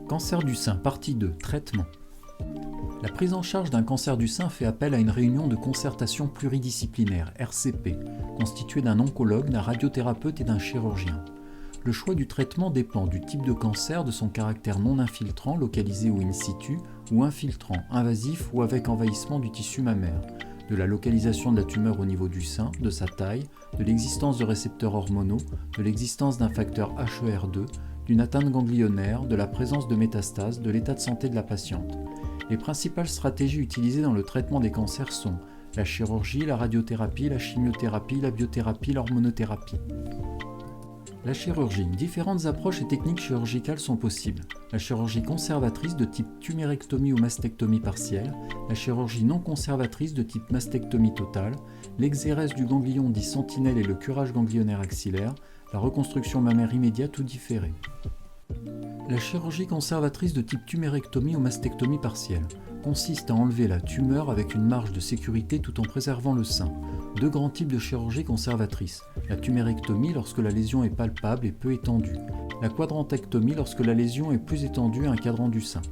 Cancer du sein, partie 2, traitement. La prise en charge d'un cancer du sein fait appel à une réunion de concertation pluridisciplinaire, RCP, constituée d'un oncologue, d'un radiothérapeute et d'un chirurgien. Le choix du traitement dépend du type de cancer, de son caractère non infiltrant, localisé ou in situ, ou infiltrant, invasif ou avec envahissement du tissu mammaire, de la localisation de la tumeur au niveau du sein, de sa taille, de l'existence de récepteurs hormonaux, de l'existence d'un facteur HER2, d'une atteinte ganglionnaire, de la présence de métastases, de l'état de santé de la patiente. Les principales stratégies utilisées dans le traitement des cancers sont la chirurgie, la radiothérapie, la chimiothérapie, la biothérapie, l'hormonothérapie. La chirurgie. Différentes approches et techniques chirurgicales sont possibles. La chirurgie conservatrice de type tumérectomie ou mastectomie partielle, la chirurgie non conservatrice de type mastectomie totale, l'exérèse du ganglion dit sentinelle et le curage ganglionnaire axillaire, la reconstruction mammaire immédiate ou différée. La chirurgie conservatrice de type tumérectomie ou mastectomie partielle consiste à enlever la tumeur avec une marge de sécurité tout en préservant le sein. Deux grands types de chirurgie conservatrice. La tumérectomie lorsque la lésion est palpable et peu étendue. La quadrantectomie lorsque la lésion est plus étendue à un cadran du sein.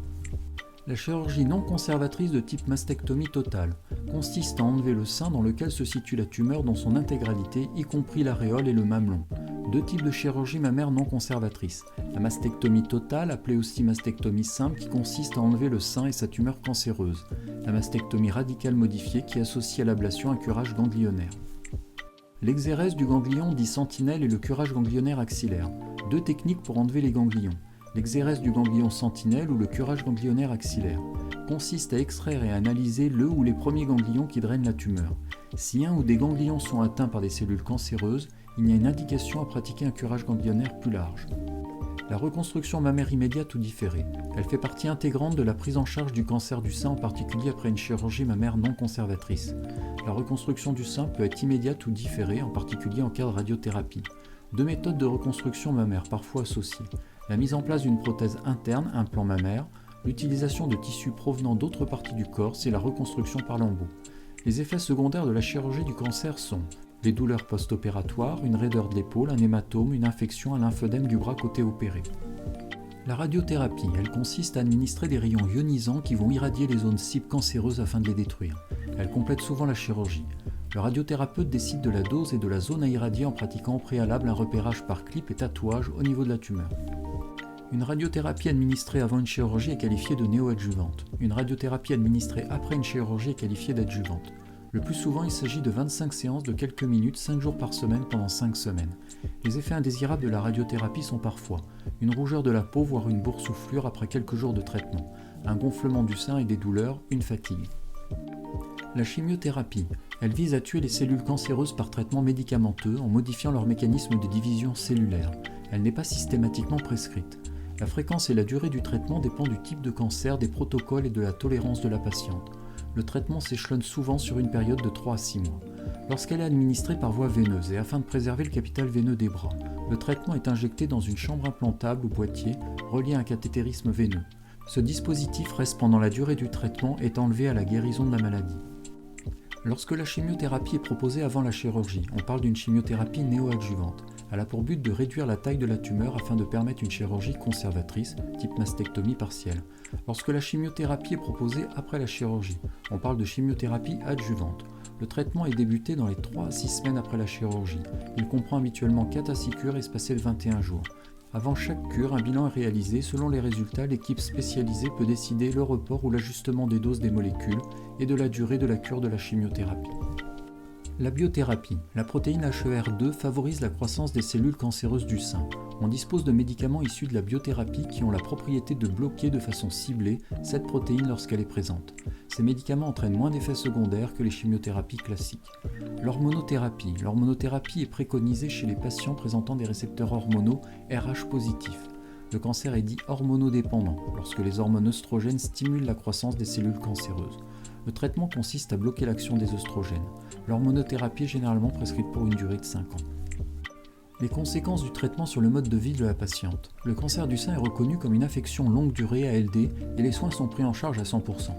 La chirurgie non conservatrice de type mastectomie totale consiste à enlever le sein dans lequel se situe la tumeur dans son intégralité, y compris l'aréole et le mamelon. Deux types de chirurgie mammaire non conservatrice. La mastectomie totale, appelée aussi mastectomie simple, qui consiste à enlever le sein et sa tumeur cancéreuse. La mastectomie radicale modifiée, qui associe à l'ablation un curage ganglionnaire. L'exérèse du ganglion dit sentinelle et le curage ganglionnaire axillaire. Deux techniques pour enlever les ganglions. L'exérèse du ganglion sentinelle ou le curage ganglionnaire axillaire consiste à extraire et à analyser le ou les premiers ganglions qui drainent la tumeur. Si un ou des ganglions sont atteints par des cellules cancéreuses, il y a une indication à pratiquer un curage ganglionnaire plus large. La reconstruction mammaire immédiate ou différée. Elle fait partie intégrante de la prise en charge du cancer du sein, en particulier après une chirurgie mammaire non conservatrice. La reconstruction du sein peut être immédiate ou différée, en particulier en cas de radiothérapie. Deux méthodes de reconstruction mammaire parfois associées. La mise en place d'une prothèse interne, implant mammaire, l'utilisation de tissus provenant d'autres parties du corps, c'est la reconstruction par lambeaux. Les effets secondaires de la chirurgie du cancer sont des douleurs post-opératoires, une raideur de l'épaule, un hématome, une infection, un lymphœdème du bras côté opéré. La radiothérapie, elle consiste à administrer des rayons ionisants qui vont irradier les zones cibles cancéreuses afin de les détruire. Elle complète souvent la chirurgie. Le radiothérapeute décide de la dose et de la zone à irradier en pratiquant au préalable un repérage par clip et tatouage au niveau de la tumeur. Une radiothérapie administrée avant une chirurgie est qualifiée de néoadjuvante. Une radiothérapie administrée après une chirurgie est qualifiée d'adjuvante. Le plus souvent, il s'agit de 25 séances de quelques minutes, 5 jours par semaine pendant 5 semaines. Les effets indésirables de la radiothérapie sont parfois une rougeur de la peau, voire une boursouflure après quelques jours de traitement, un gonflement du sein et des douleurs, une fatigue. La chimiothérapie, elle vise à tuer les cellules cancéreuses par traitement médicamenteux en modifiant leur mécanisme de division cellulaire. Elle n'est pas systématiquement prescrite. La fréquence et la durée du traitement dépend du type de cancer, des protocoles et de la tolérance de la patiente. Le traitement s'échelonne souvent sur une période de 3 à 6 mois. Lorsqu'elle est administrée par voie veineuse et afin de préserver le capital veineux des bras, le traitement est injecté dans une chambre implantable ou boîtier relié à un cathétérisme veineux. Ce dispositif reste pendant la durée du traitement et est enlevé à la guérison de la maladie. Lorsque la chimiothérapie est proposée avant la chirurgie, on parle d'une chimiothérapie néoadjuvante. Elle a pour but de réduire la taille de la tumeur afin de permettre une chirurgie conservatrice, type mastectomie partielle. Lorsque la chimiothérapie est proposée après la chirurgie, on parle de chimiothérapie adjuvante. Le traitement est débuté dans les 3 à 6 semaines après la chirurgie. Il comprend habituellement 4 à 6 cures espacées de 21 jours. Avant chaque cure, un bilan est réalisé. Selon les résultats, l'équipe spécialisée peut décider le report ou l'ajustement des doses des molécules et de la durée de la cure de la chimiothérapie. La biothérapie. La protéine HER2 favorise la croissance des cellules cancéreuses du sein. On dispose de médicaments issus de la biothérapie qui ont la propriété de bloquer de façon ciblée cette protéine lorsqu'elle est présente. Ces médicaments entraînent moins d'effets secondaires que les chimiothérapies classiques. L'hormonothérapie. L'hormonothérapie est préconisée chez les patients présentant des récepteurs hormonaux RH positifs. Le cancer est dit hormonodépendant lorsque les hormones œstrogènes stimulent la croissance des cellules cancéreuses. Le traitement consiste à bloquer l'action des œstrogènes. L'hormonothérapie est généralement prescrite pour une durée de 5 ans. Les conséquences du traitement sur le mode de vie de la patiente. Le cancer du sein est reconnu comme une affection longue durée ALD et les soins sont pris en charge à 100%.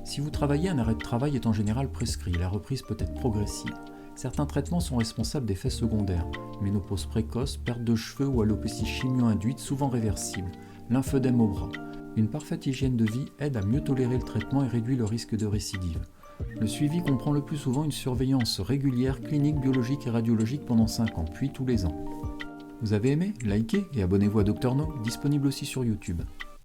Si vous travaillez, un arrêt de travail est en général prescrit. La reprise peut être progressive. Certains traitements sont responsables d'effets secondaires. Ménopause précoce, perte de cheveux ou alopécie chimio-induite souvent réversible. Lymphœdème au bras. Une parfaite hygiène de vie aide à mieux tolérer le traitement et réduit le risque de récidive. Le suivi comprend le plus souvent une surveillance régulière clinique, biologique et radiologique pendant 5 ans, puis tous les ans. Vous avez aimé? Likez et abonnez-vous à Dr No, disponible aussi sur YouTube.